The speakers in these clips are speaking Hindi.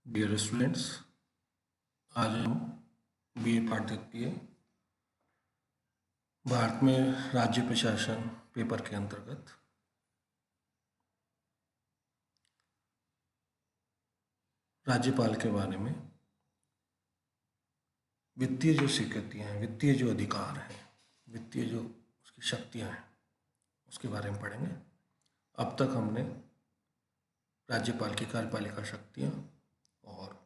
डियर स्टूडेंट्स, आज हम बीए पाठ्यक्रम भारत में राज्य प्रशासन पेपर के अंतर्गत राज्यपाल के बारे में वित्तीय जो स्वीकृतियाँ हैं, वित्तीय जो अधिकार हैं, वित्तीय जो उसकी शक्तियाँ हैं, उसके बारे में पढ़ेंगे। अब तक हमने राज्यपाल की कार्यपालिका शक्तियाँ और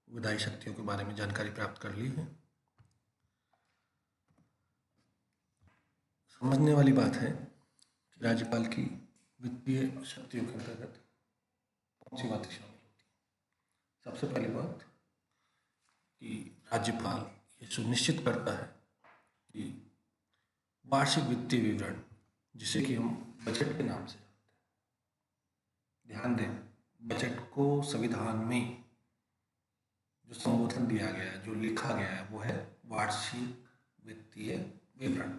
विधायी शक्तियों के बारे में जानकारी प्राप्त कर ली है। समझने वाली बात है कि राज्यपाल की वित्तीय शक्तियों के अंतर्गत कौन सी बातें शामिल होती हैं। सबसे पहली बात कि राज्यपाल ये सुनिश्चित करता है कि वार्षिक वित्तीय विवरण, जिसे कि हम बजट के नाम से जानते हैं, ध्यान दें, बजट को संविधान में जो संबोधन दिया गया है, जो लिखा गया है, वो है वार्षिक वित्तीय विवरण।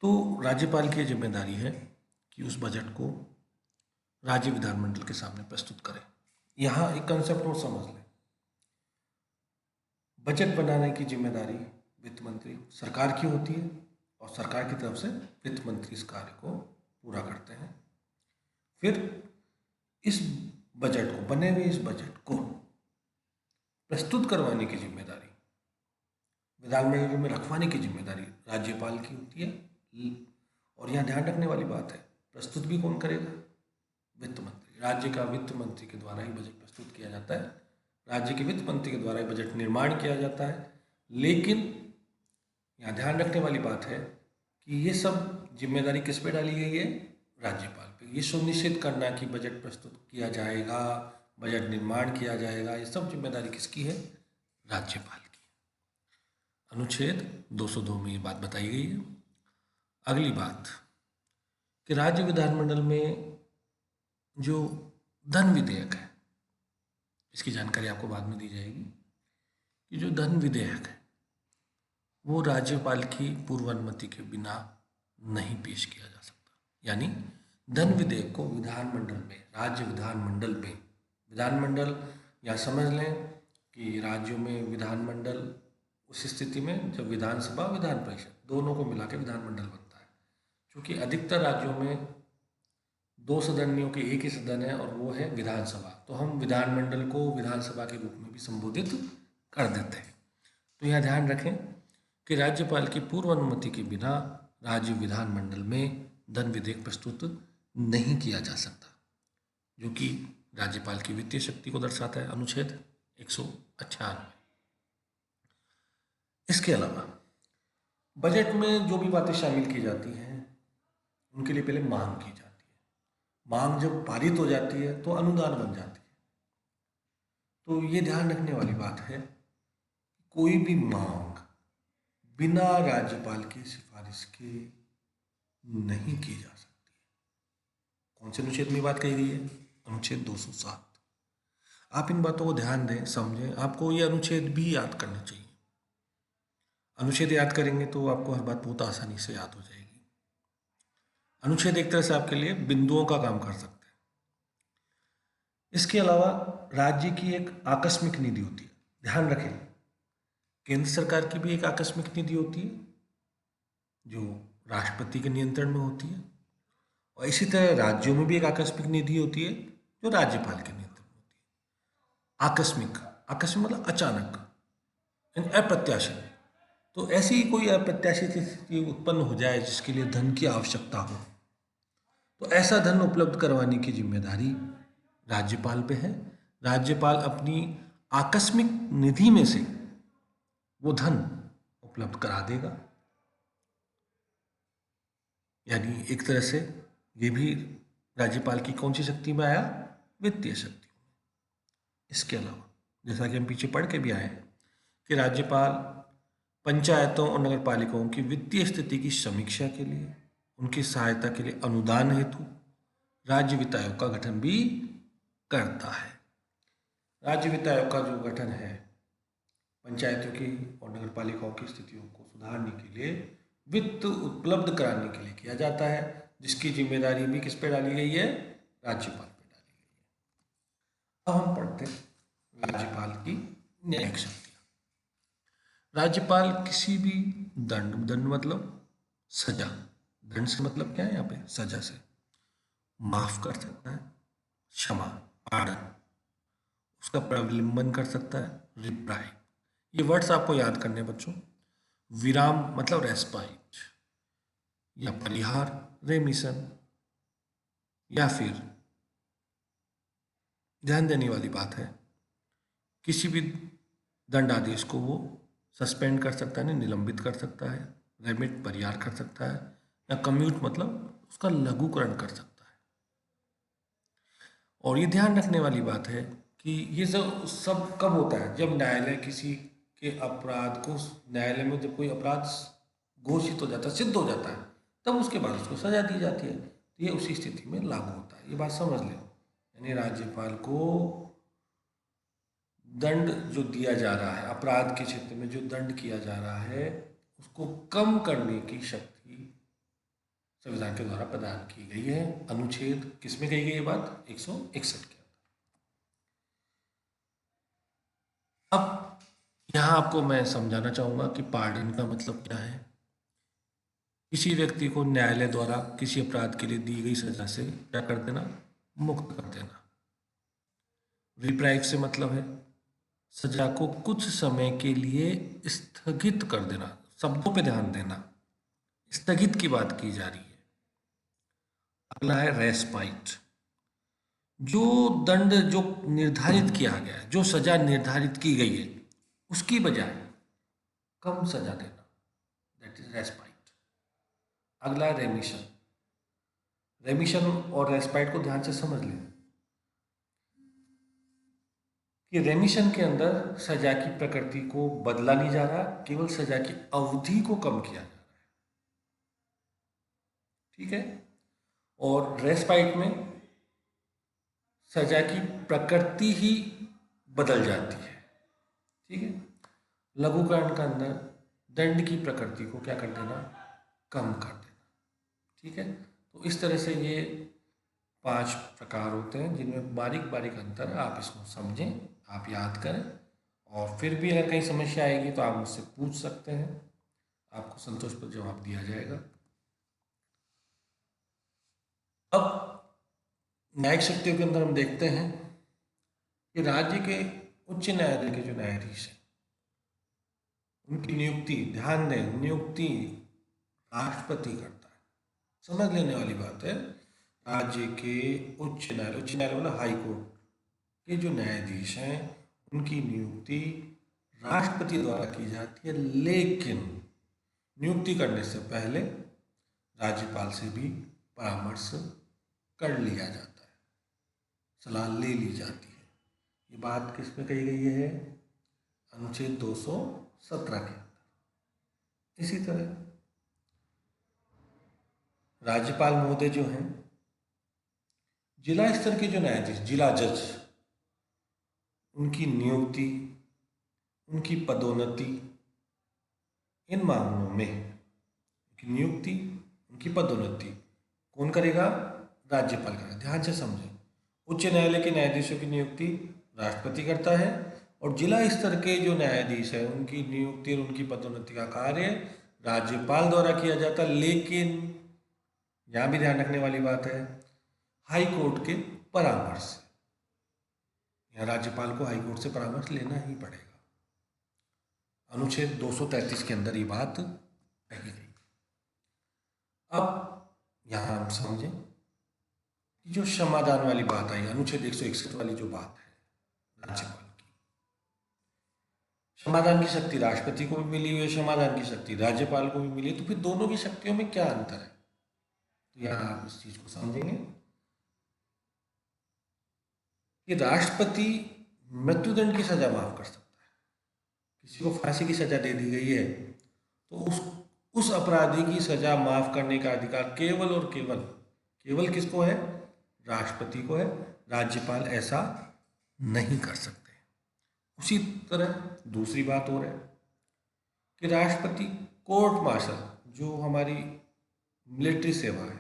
तो राज्यपाल की जिम्मेदारी है कि उस बजट को राज्य विधानमंडल के सामने प्रस्तुत करें। यहाँ एक कंसेप्ट और समझ लें, बजट बनाने की जिम्मेदारी वित्त मंत्री सरकार की होती है और सरकार की तरफ से वित्त मंत्री इस कार्य को पूरा करते हैं। फिर इस बजट को, बने हुए इस बजट को प्रस्तुत करवाने की जिम्मेदारी, विधानमंडल में रखवाने की जिम्मेदारी राज्यपाल की होती है। और यहाँ ध्यान रखने वाली बात है, प्रस्तुत भी कौन करेगा? वित्त मंत्री। राज्य का वित्त मंत्री के द्वारा ही बजट प्रस्तुत किया जाता है, राज्य के वित्त मंत्री के द्वारा ही बजट निर्माण किया जाता है। लेकिन यहाँ ध्यान रखने वाली बात है कि ये सब जिम्मेदारी किस पे डाली गई है? राज्यपाल पे। ये सुनिश्चित करना कि बजट प्रस्तुत किया जाएगा, बजट निर्माण किया जाएगा, ये सब जिम्मेदारी किसकी है? राज्यपाल की। अनुच्छेद 202 में ये बात बताई गई है। अगली बात कि राज्य विधानमंडल में जो धन विधेयक है, इसकी जानकारी आपको बाद में दी जाएगी कि जो धन विधेयक है वो राज्यपाल की पूर्व अनुमति के बिना नहीं पेश किया जा सकता। यानी धन विधेयक को विधानमंडल में, राज्य विधानमंडल में, विधानमंडल या समझ लें कि राज्यों में विधानमंडल उस स्थिति में जब विधानसभा विधान परिषद दोनों को मिला के विधानमंडल बनता है। क्योंकि अधिकतर राज्यों में 2 सदनियों के एक ही सदन है और वो है विधानसभा, तो हम विधानमंडल को विधानसभा के रूप में भी संबोधित कर देते हैं। तो यह ध्यान रखें कि राज्यपाल की पूर्व अनुमति के बिना राज्य विधानमंडल में धन विधेयक प्रस्तुत नहीं किया जा सकता, जो कि राज्यपाल की वित्तीय शक्ति को दर्शाता है, अनुच्छेद 198। इसके अलावा बजट में जो भी बातें शामिल की जाती हैं उनके लिए पहले मांग की जाती है। मांग जब पारित हो जाती है तो अनुदान बन जाती है। तो ये ध्यान रखने वाली बात है, कोई भी मांग बिना राज्यपाल की सिफारिश के नहीं की जा सकती है। कौन से अनुच्छेद में बात कही गई है? अनुच्छेद 207। आप इन बातों को ध्यान दें, समझें। आपको ये अनुच्छेद भी याद करने चाहिए। अनुच्छेद याद करेंगे तो आपको हर बात बहुत आसानी से याद हो जाएगी। अनुच्छेद एक तरह से आपके लिए बिंदुओं का काम कर सकते हैं। इसके अलावा राज्य की एक आकस्मिक निधि होती है। ध्यान रखें, केंद्र सरकार की भी एक आकस्मिक निधि होती है जो राष्ट्रपति के नियंत्रण में होती है, और इसी तरह राज्यों में भी एक आकस्मिक निधि होती है जो राज्यपाल के नियंत्रण में होती है। आकस्मिक, आकस्मिक मतलब अचानक, अप्रत्याशित। तो ऐसी कोई अप्रत्याशित स्थिति उत्पन्न हो जाए जिसके लिए धन की आवश्यकता हो, तो ऐसा धन उपलब्ध करवाने की जिम्मेदारी राज्यपाल पे है। राज्यपाल अपनी आकस्मिक निधि में से वो धन उपलब्ध करा देगा। यानी एक तरह से ये भी राज्यपाल की कौन सी शक्ति में आया? वित्तीय शक्ति। इसके अलावा जैसा कि हम पीछे पढ़ के भी आए हैं कि राज्यपाल पंचायतों और नगर पालिकाओं की वित्तीय स्थिति की समीक्षा के लिए, उनकी सहायता के लिए अनुदान हेतु राज्य वित्त आयोग का गठन भी करता है। राज्य वित्त आयोग का जो गठन है पंचायतों की और नगर पालिकाओं की स्थितियों को सुधारने के लिए, वित्त उपलब्ध कराने के लिए किया जाता है, जिसकी जिम्मेदारी भी किस पे डाली गई है? राज्यपाल पे डाली गई है। अब हम पढ़ते हैं राज्यपाल की न्यायिक शक्ति। राज्यपाल किसी भी दंड मतलब सजा, दंड से मतलब क्या है यहाँ पे, सजा से माफ कर सकता है, क्षमा पार्डन, उसका प्रविलिम्बन कर सकता है, रिप्राई। ये वर्ड्स आपको याद करने हैं बच्चों। विराम मतलब रेस्पाइट, या परिहार रेमिशन, या फिर ध्यान देने वाली बात है, किसी भी दंडादेश को वो सस्पेंड कर सकता है, निलंबित कर सकता है, रेमिट परिहार कर सकता है, या कम्यूट मतलब उसका लघुकरण कर सकता है। और ये ध्यान रखने वाली बात है कि ये सब कब होता है, जब न्यायालय किसी के अपराध को, न्यायालय में जब कोई अपराध घोषित हो जाता है, सिद्ध हो जाता है, तब उसके बाद उसको सजा दी जाती है। तो ये उसी स्थिति में लागू होता है, ये बात समझ लें। यानी राज्यपाल को दंड जो दिया जा रहा है, अपराध के क्षेत्र में जो दंड किया जा रहा है, उसको कम करने की शक्ति संविधान के द्वारा प्रदान की गई है। अनुच्छेद किसमें कही गई ये बात, 161 के। अब यहाँ आपको मैं समझाना चाहूँगा कि पार्डन का मतलब क्या है। किसी व्यक्ति को न्यायालय द्वारा किसी अपराध के लिए दी गई सजा से क्या कर देना, मुक्त कर देना। रिप्राइव से मतलब है सजा को कुछ समय के लिए स्थगित कर देना, शब्दों पे ध्यान देना, स्थगित की बात की जा रही है। अगला है रेस्पाइट, जो दंड जो निर्धारित किया गया है, जो सजा निर्धारित की गई है, उसकी बजाय कम सजा देना, दैट इज रेस्पाइट। अगला है रेमिशन। रेमिशन और रेस्पाइट को ध्यान से समझ लें कि रेमिशन के अंदर सजा की प्रकृति को बदला नहीं जा रहा, केवल सजा की अवधि को कम किया जा रहा है, ठीक है। और रेस्पाइट में सजा की प्रकृति ही बदल जाती है, ठीक है। लघुकरण के अंदर दंड की प्रकृति को क्या कर देना, कम कर देना, ठीक है। तो इस तरह से ये 5 प्रकार होते हैं जिनमें बारीक बारीक अंतर है। आप इसको समझें, आप याद करें, और फिर भी अगर कहीं समस्या आएगी तो आप मुझसे पूछ सकते हैं, आपको संतोषप्रद जवाब दिया जाएगा। अब न्यायिक शक्तियों के अंदर हम देखते हैं कि राज्य के उच्च न्यायालय के जो न्यायाधीश हैं, उनकी नियुक्ति, ध्यान दें, नियुक्ति राष्ट्रपति करता है। समझ लेने वाली बात है, राज्य के उच्च न्यायालय मतलब हाई कोर्ट के जो न्यायाधीश हैं, उनकी नियुक्ति राष्ट्रपति द्वारा की जाती है, लेकिन नियुक्ति करने से पहले राज्यपाल से भी परामर्श कर लिया जाता है, सलाह ले ली जाती है। ये बात किस में कही गई है, अनुच्छेद 217 के अंदर। इसी तरह राज्यपाल महोदय जो हैं, जिला स्तर के जो न्यायाधीश, जिला जज, उनकी नियुक्ति, उनकी पदोन्नति, इन मामलों में उनकी नियुक्ति, उनकी पदोन्नति कौन करेगा, राज्यपाल करेगा। ध्यान से समझें, उच्च न्यायालय के न्यायाधीशों की नियुक्ति राष्ट्रपति करता है, और जिला स्तर के जो न्यायाधीश हैं उनकी नियुक्ति और उनकी पदोन्नति का कार्य राज्यपाल द्वारा किया जाता है। लेकिन यहाँ भी ध्यान रखने वाली बात है, हाई कोर्ट के परामर्श से। यहाँ राज्यपाल को हाई कोर्ट से परामर्श लेना ही पड़ेगा। अनुच्छेद 233 के अंदर ये बात कही गई। अब यहाँ हम समझें कि जो क्षमादान वाली बात आई, अनुच्छेद 161 वाली जो बात है राज्यपाल की, क्षमादान की शक्ति राष्ट्रपति को भी मिली हुई है, क्षमादान की शक्ति राज्यपाल को भी मिली है, तो फिर दोनों की शक्तियों में क्या अंतर है, तो यहाँ आप इस चीज को समझेंगे कि राष्ट्रपति मृत्युदंड की सजा माफ कर सकता है। किसी को फांसी की सजा दे दी गई है तो उस अपराधी की सजा माफ करने का अधिकार केवल और केवल किसको है, राष्ट्रपति को है। राज्यपाल ऐसा नहीं कर सकते। उसी तरह दूसरी बात और है कि राष्ट्रपति कोर्ट मार्शल, जो हमारी मिलिट्री सेवा है,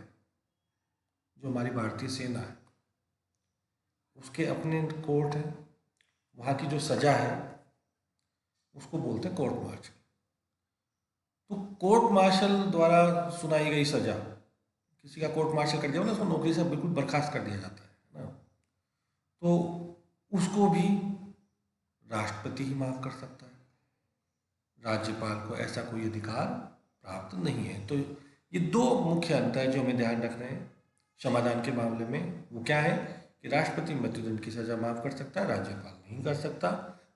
जो हमारी भारतीय सेना है, उसके अपने कोर्ट है, वहाँ की जो सज़ा है उसको बोलते हैं कोर्ट मार्शल। तो कोर्ट मार्शल द्वारा सुनाई गई सज़ा, किसी का कोर्ट मार्शल कर दिया ना, उसको नौकरी से बिल्कुल बर्खास्त कर दिया जाता है ना, तो उसको भी राष्ट्रपति ही माफ़ कर सकता है। राज्यपाल को ऐसा कोई अधिकार प्राप्त नहीं है। तो ये दो मुख्य अंतर है जो हमें ध्यान रखना है क्षमादान के मामले में। वो क्या है कि राष्ट्रपति मृत्युदंड की सज़ा माफ़ कर सकता है, राज्यपाल नहीं कर सकता।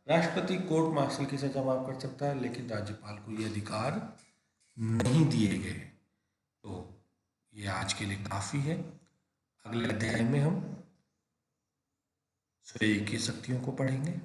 राष्ट्रपति कोर्ट मार्शल की सज़ा माफ़ कर सकता है, लेकिन राज्यपाल को ये अधिकार नहीं दिए गए। तो ये आज के लिए काफ़ी है। अगले अध्याय में हम स्वयं की शक्तियों को पढ़ेंगे।